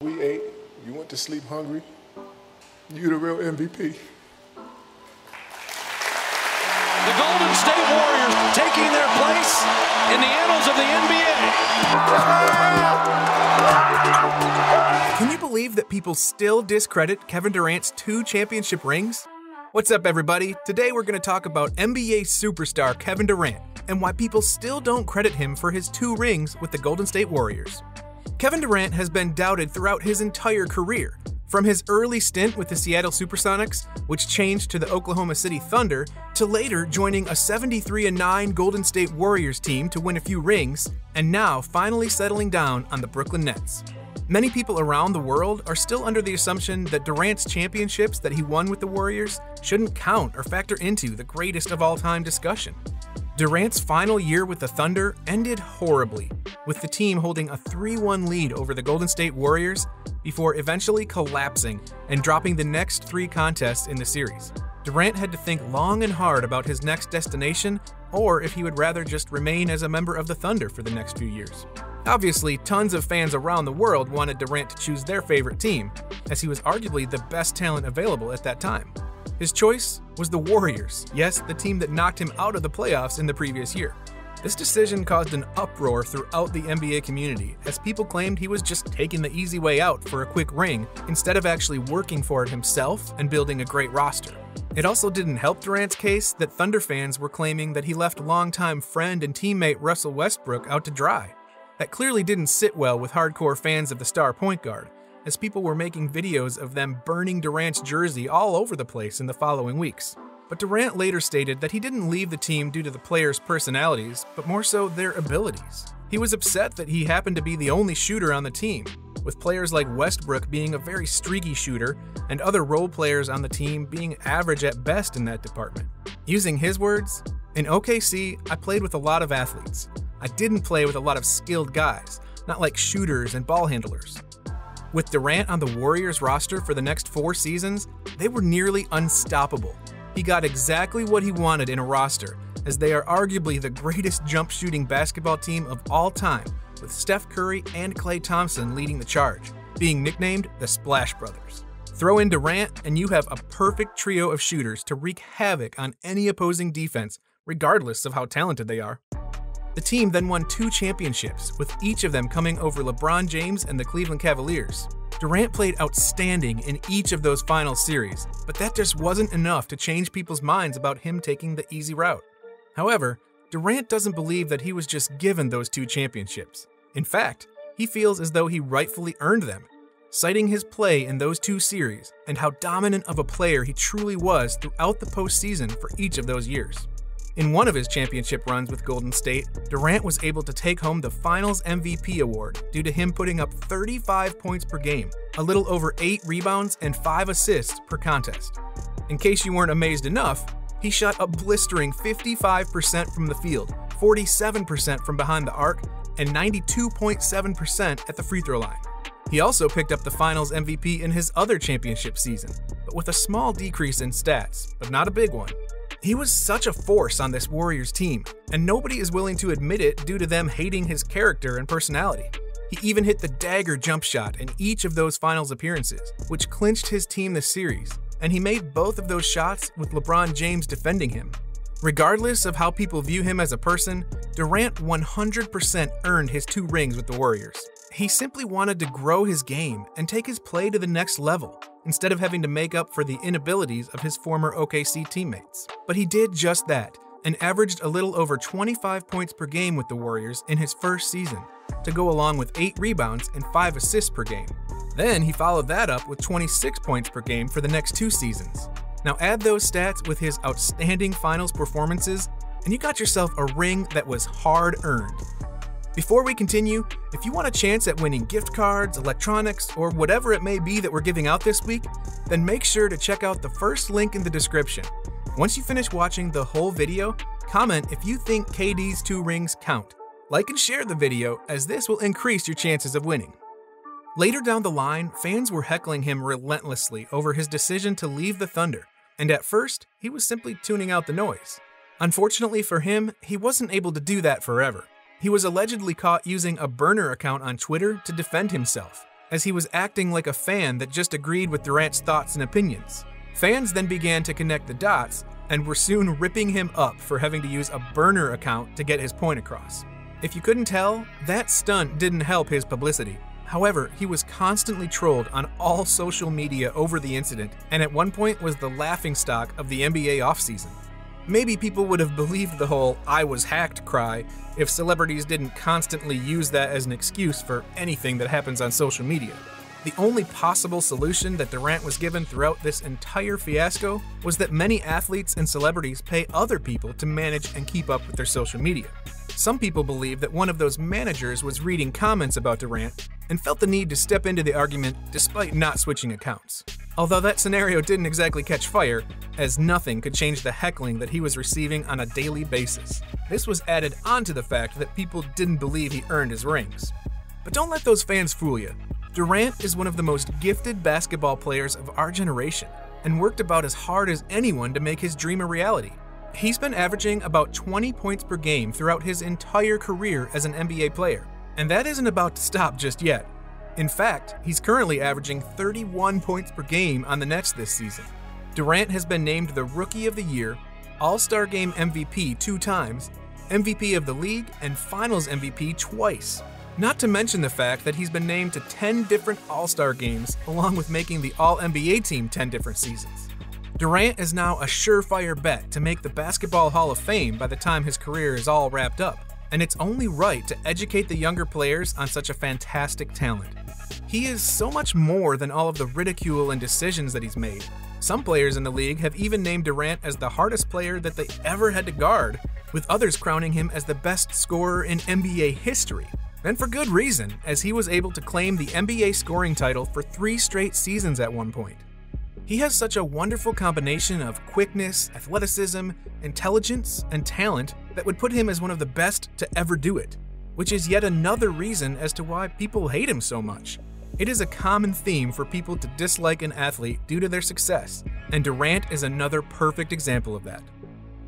We ate, you went to sleep hungry. You the real MVP. The Golden State Warriors taking their place in the annals of the NBA. Can you believe that people still discredit Kevin Durant's 2 championship rings? What's up, everybody? Today we're going to talk about NBA superstar Kevin Durant and why people still don't credit him for his 2 rings with the Golden State Warriors. Kevin Durant has been doubted throughout his entire career, from his early stint with the Seattle Supersonics, which changed to the Oklahoma City Thunder, to later joining a 73-9 Golden State Warriors team to win a few rings, and now finally settling down on the Brookyln Nets. Many people around the world are still under the assumption that Durant's championships that he won with the Warriors shouldn't count or factor into the greatest of all time discussion. Durant's final year with the Thunder ended horribly, with the team holding a 3-1 lead over the Golden State Warriors before eventually collapsing and dropping the next 3 contests in the series. Durant had to think long and hard about his next destination, or if he would rather just remain as a member of the Thunder for the next few years. Obviously, tons of fans around the world wanted Durant to choose their favorite team, as he was arguably the best talent available at that time. His choice was the Warriors, yes, the team that knocked him out of the playoffs in the previous year. This decision caused an uproar throughout the NBA community, as people claimed he was just taking the easy way out for a quick ring instead of actually working for it himself and building a great roster. It also didn't help Durant's case that Thunder fans were claiming that he left longtime friend and teammate Russell Westbrook out to dry. That clearly didn't sit well with hardcore fans of the star point guard, as people were making videos of them burning Durant's jersey all over the place in the following weeks. But Durant later stated that he didn't leave the team due to the players' personalities, but more so their abilities. He was upset that he happened to be the only shooter on the team, with players like Westbrook being a very streaky shooter and other role players on the team being average at best in that department. Using his words, "In OKC, I played with a lot of athletes. I didn't play with a lot of skilled guys, not like shooters and ball handlers." With Durant on the Warriors roster for the next 4 seasons, they were nearly unstoppable. He got exactly what he wanted in a roster, as they are arguably the greatest jump-shooting basketball team of all time, with Steph Curry and Klay Thompson leading the charge, being nicknamed the Splash Brothers. Throw in Durant, and you have a perfect trio of shooters to wreak havoc on any opposing defense, regardless of how talented they are. The team then won 2 championships, with each of them coming over LeBron James and the Cleveland Cavaliers. Durant played outstanding in each of those final series, but that just wasn't enough to change people's minds about him taking the easy route. However, Durant doesn't believe that he was just given those 2 championships. In fact, he feels as though he rightfully earned them, citing his play in those 2 series and how dominant of a player he truly was throughout the postseason for each of those years. In one of his championship runs with Golden State, Durant was able to take home the Finals MVP award due to him putting up 35 points per game, a little over 8 rebounds and 5 assists per contest. In case you weren't amazed enough, he shot a blistering 55% from the field, 47% from behind the arc, and 92.7% at the free throw line. He also picked up the Finals MVP in his other championship season, but with a small decrease in stats, but not a big one. He was such a force on this Warriors team, and nobody is willing to admit it due to them hating his character and personality. He even hit the dagger jump shot in each of those finals appearances, which clinched his team this series, and he made both of those shots with LeBron James defending him. Regardless of how people view him as a person, Durant 100% earned his 2 rings with the Warriors. He simply wanted to grow his game and take his play to the next level, instead of having to make up for the inabilities of his former OKC teammates. But he did just that, and averaged a little over 25 points per game with the Warriors in his first season, to go along with 8 rebounds and 5 assists per game. Then he followed that up with 26 points per game for the next 2 seasons. Now add those stats with his outstanding finals performances, and you got yourself a ring that was hard-earned. Before we continue, if you want a chance at winning gift cards, electronics, or whatever it may be that we're giving out this week, then make sure to check out the first link in the description. Once you finish watching the whole video, comment if you think KD's 2 rings count. Like and share the video, as this will increase your chances of winning. Later down the line, fans were heckling him relentlessly over his decision to leave the Thunder, and at first, he was simply tuning out the noise. Unfortunately for him, he wasn't able to do that forever. He was allegedly caught using a burner account on Twitter to defend himself, as he was acting like a fan that just agreed with Durant's thoughts and opinions. Fans then began to connect the dots and were soon ripping him up for having to use a burner account to get his point across. If you couldn't tell, that stunt didn't help his publicity. However, he was constantly trolled on all social media over the incident, and at one point was the laughingstock of the NBA offseason. Maybe people would have believed the whole "I was hacked" cry if celebrities didn't constantly use that as an excuse for anything that happens on social media. The only possible solution that Durant was given throughout this entire fiasco was that many athletes and celebrities pay other people to manage and keep up with their social media. Some people believe that one of those managers was reading comments about Durant and felt the need to step into the argument despite not switching accounts. Although that scenario didn't exactly catch fire, as nothing could change the heckling that he was receiving on a daily basis. This was added onto the fact that people didn't believe he earned his rings. But don't let those fans fool you. Durant is one of the most gifted basketball players of our generation and worked about as hard as anyone to make his dream a reality. He's been averaging about 20 points per game throughout his entire career as an NBA player, and that isn't about to stop just yet. In fact, he's currently averaging 31 points per game on the Nets this season. Durant has been named the Rookie of the Year, All-Star Game MVP 2 times, MVP of the league, and Finals MVP twice. Not to mention the fact that he's been named to 10 different All-Star games, along with making the All-NBA team 10 different seasons. Durant is now a surefire bet to make the Basketball Hall of Fame by the time his career is all wrapped up, and it's only right to educate the younger players on such a fantastic talent. He is so much more than all of the ridicule and decisions that he's made. Some players in the league have even named Durant as the hardest player that they ever had to guard, with others crowning him as the best scorer in NBA history. And for good reason, as he was able to claim the NBA scoring title for 3 straight seasons at one point. He has such a wonderful combination of quickness, athleticism, intelligence, and talent that would put him as one of the best to ever do it, which is yet another reason as to why people hate him so much. It is a common theme for people to dislike an athlete due to their success, and Durant is another perfect example of that.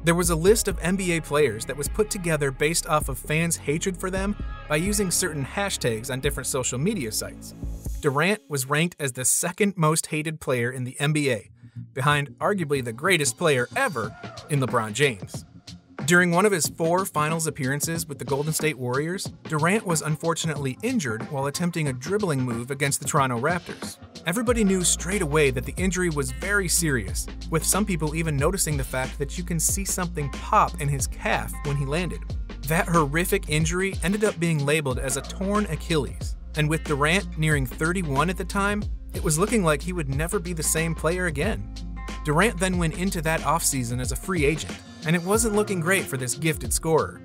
There was a list of NBA players that was put together based off of fans' hatred for them by using certain hashtags on different social media sites. Durant was ranked as the 2nd most hated player in the NBA, behind arguably the greatest player ever in LeBron James. During one of his 4 finals appearances with the Golden State Warriors, Durant was unfortunately injured while attempting a dribbling move against the Toronto Raptors. Everybody knew straight away that the injury was very serious, with some people even noticing the fact that you can see something pop in his calf when he landed. That horrific injury ended up being labeled as a torn Achilles, and with Durant nearing 31 at the time, it was looking like he would never be the same player again. Durant then went into that offseason as a free agent, and it wasn't looking great for this gifted scorer.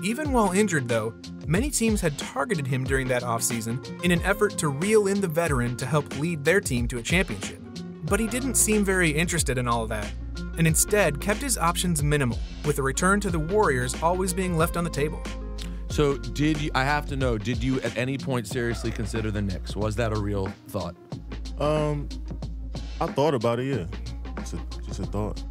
Even while injured though, many teams had targeted him during that offseason in an effort to reel in the veteran to help lead their team to a championship. But he didn't seem very interested in all of that, and instead kept his options minimal, with a return to the Warriors always being left on the table. So I have to know, did you at any point seriously consider the Knicks? Was that a real thought? I thought about it, yeah. Just a thought.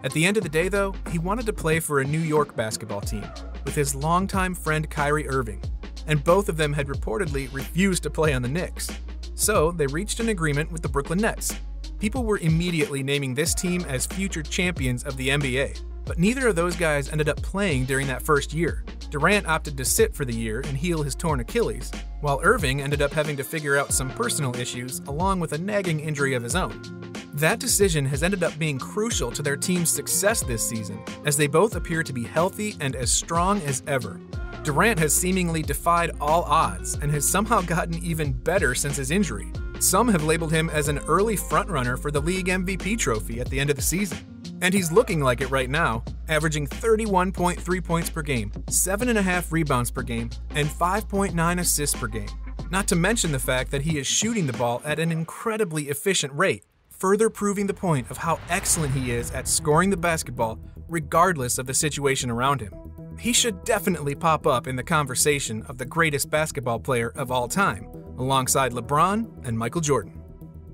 At the end of the day though, he wanted to play for a New York basketball team with his longtime friend Kyrie Irving, and both of them had reportedly refused to play on the Knicks. So they reached an agreement with the Brookyln Nets. People were immediately naming this team as future champions of the NBA, but neither of those guys ended up playing during that first year. Durant opted to sit for the year and heal his torn Achilles, while Irving ended up having to figure out some personal issues along with a nagging injury of his own. That decision has ended up being crucial to their team's success this season, as they both appear to be healthy and as strong as ever. Durant has seemingly defied all odds and has somehow gotten even better since his injury. Some have labeled him as an early frontrunner for the league MVP trophy at the end of the season. And he's looking like it right now, averaging 31.3 points per game, 7.5 rebounds per game, and 5.9 assists per game. Not to mention the fact that he is shooting the ball at an incredibly efficient rate, further proving the point of how excellent he is at scoring the basketball regardless of the situation around him. He should definitely pop up in the conversation of the greatest basketball player of all time, alongside LeBron and Michael Jordan.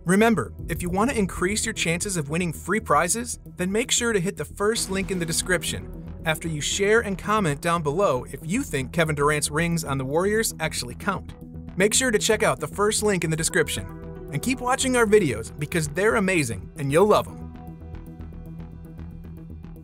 Remember, if you want to increase your chances of winning free prizes, then make sure to hit the first link in the description after you share and comment down below if you think Kevin Durant's rings on the Warriors actually count. Make sure to check out the first link in the description. And keep watching our videos because they're amazing and you'll love them.